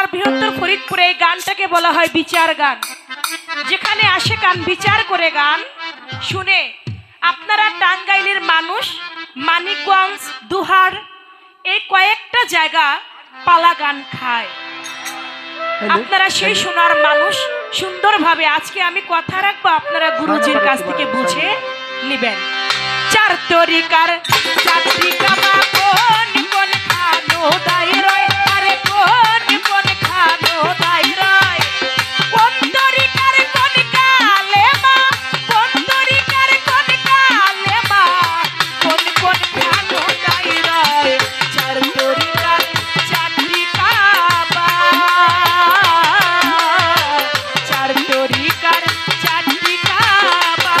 আমার বৃহত্তর ফরিদপুরে এই গানটাকে বলা হয় বিচার গান, যেখানে আসে গান বিচার করে গান শুনে আপনারা টাঙ্গাইলের মানুষ মানিকগঞ্জ দুহার এই কয়েকটা জায়গা পালা গান খায়। আপনারা সেই সোনার মানুষ সুন্দরভাবে আজকে আমি কথা রাখবো, আপনারা গুরুজির কাছ থেকে বুঝে নিবেন। চার তরিকার চারটি কামা কোন কোন খানো দাই রয়, আরে কোন কোন খানো দাই রয়, কোন তরিকার কোন কালেমা, কোন তরিকার কোন কালেমা, কোন কোন খানো দাই রয়। চার তরিকার চারটি কাবা, চার তরিকার চারটি কাবা।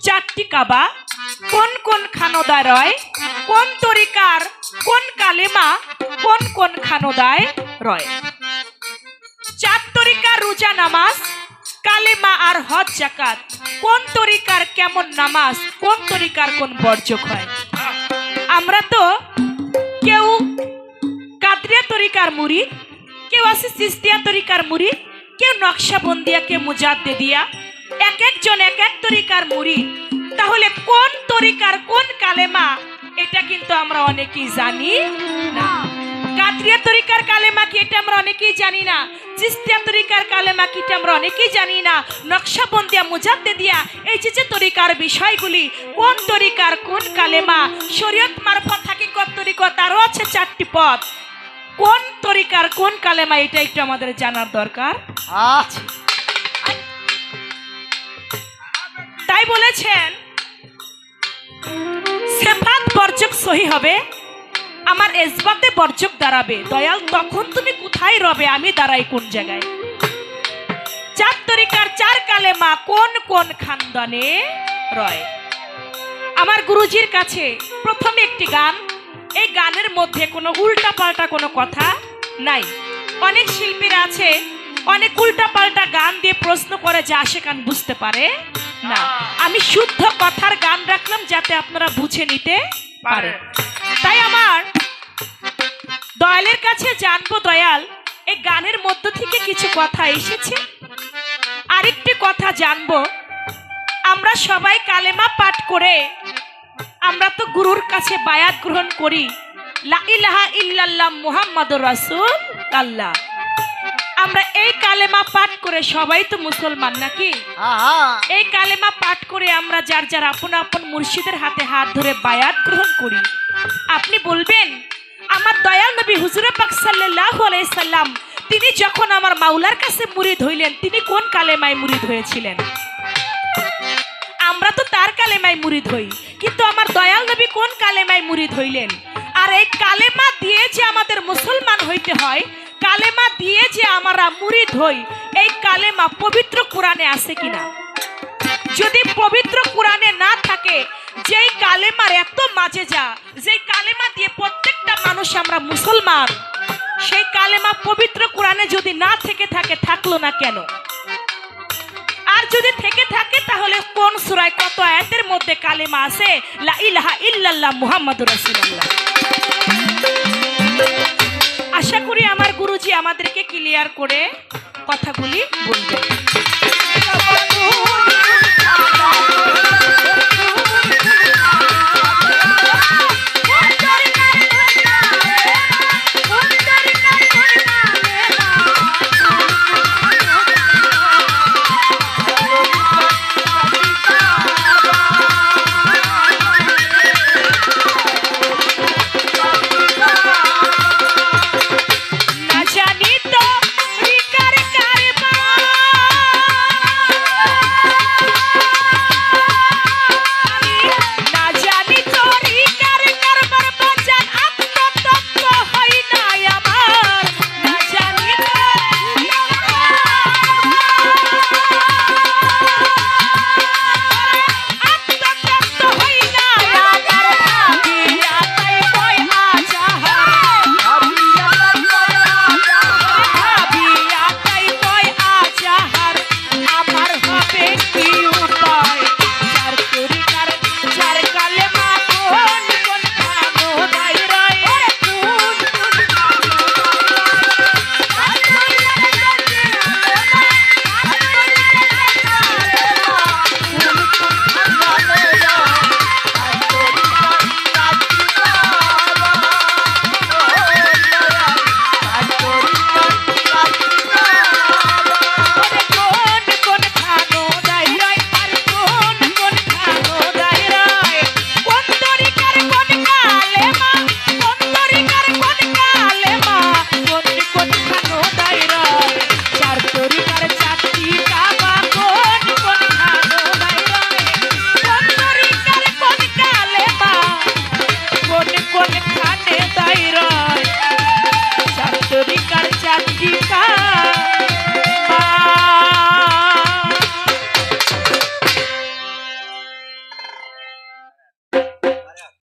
চারটি কাবা, কোন কোন খানোদায় রয়, কোন তরিকার কোন কালেমা, কোন কোন খানোদায় রয়। চার তরিকার রোজা নামাজ, কালেমা আর হজ জাকাত, কোন তরিকার কেমন নামাজ, কোন তরিকার কোন বর্জক হয়। আমরা তো কেউ কাদরিয়া তরিকার মুরিদ, কেউ আছে চিস্তিয়া তরিকার মুরিদ, কেউ নকশাবন্দিয়া, কেউ মুজাদ্দিদিয়া, এক একজন এক এক তরিকার মুরিদ। তাহলে কোন তরিকার কোন কালেমা এটা কিন্তু আমরা অনেকেই জানি না। কাদরিয়া তরিকার কালেমা কি এটা আমরা অনেকেই জানি না, চিস্তিয়া তরিকার কালেমা কি এটা আমরা অনেকেই জানি না, নকশাবন্দিয়া মুজাদ্দিদিয়া এই যে তরিকার বিষয়গুলি, কোন তরিকার কোন কালেমা, শরীয়ত মারফত হাকিকত তরিকত আরো আছে চারটি পথ, কোন তরিকার কোন কালেমা এটা একটু আমাদের জানার দরকার আছে। তাই বলেছেন সেফাত বর্জক সহি হবে, আমার এজবাতে বর্জক দাঁড়াবে। দয়াল তখন তুমি কোথায় রবে, আমি দাঁড়াই কোন জায়গায়। চার তরিকার চার কালেমা কোন কোন খানদানে রয়। আমার গুরুজির কাছে প্রথমে একটি গান, এই গানের মধ্যে কোনো উল্টা পাল্টা কোনো কথা নাই। অনেক শিল্পীরা আছে অনেক উল্টা পাল্টা গান দিয়ে প্রশ্ন করে, যা সে গান বুঝতে পারে না, আমি শুদ্ধ কথার গান রাখলাম যাতে আপনারা বুঝে নিতে পারেন। তাই আমার দয়ালের কাছে জানবো, দয়াল এই গানের মধ্য থেকে কিছু কথা এসেছে। আরেকটি কথা জানবো, আমরা সবাই কালেমা পাঠ করে আমরা তো গুরুর কাছে বায়াত গ্রহণ করি, লা ইলাহা ইল্লাল্লাহ মুহাম্মাদুর রাসূলুল্লাহ। আমরা এই কালেমা পাঠ করে সবাই তো মুসলমান নাকি? এই কালেমা পাঠ করে আমরা যার যার আপন আপন মুর্শিদের হাতে হাত ধরে বায়াত গ্রহণ করি। আপনি বলবেন আমার দয়াল নবী হুজুর পাক সাল্লাল্লাহু আলাইহি সাল্লাম তিনি যখন আমার মাওলার কাছে মুরিদ হইলেন তিনি কোন কালেমায় মুরিদ হয়েছিলেন? আমরা তো তার কালেমায় মুরিদ হই, কিন্তু আমার দয়াল নবী কোন কালেমায় মুরিদ হইলেন? আর এই কালেমা দিয়ে যে আমাদের মুসলমান হইতে হয়, কালেমা দিয়ে যে আমরা মুরিদ হই, এই কালেমা পবিত্র কোরআনে আছে কিনা? যদি পবিত্র কোরআনে না থাকে, যেই কালেমার এত মাজেজা, যেই কালেমা দিয়ে প্রত্যেকটা মানুষ আমরা মুসলমান, সেই কালেমা পবিত্র কোরআনে যদি না থেকে থাকে, থাকলো না কেন? আর যদি থেকে থাকে তাহলে কোন সূরায় কত আয়াতের মধ্যে কালেমা আছে লা ইলাহা ইল্লাল্লাহ মুহাম্মাদুর রাসূলুল্লাহ? আশা করি আমার গুরুজি আমাদেরকে ক্লিয়ার করে কথাগুলি বলবেন।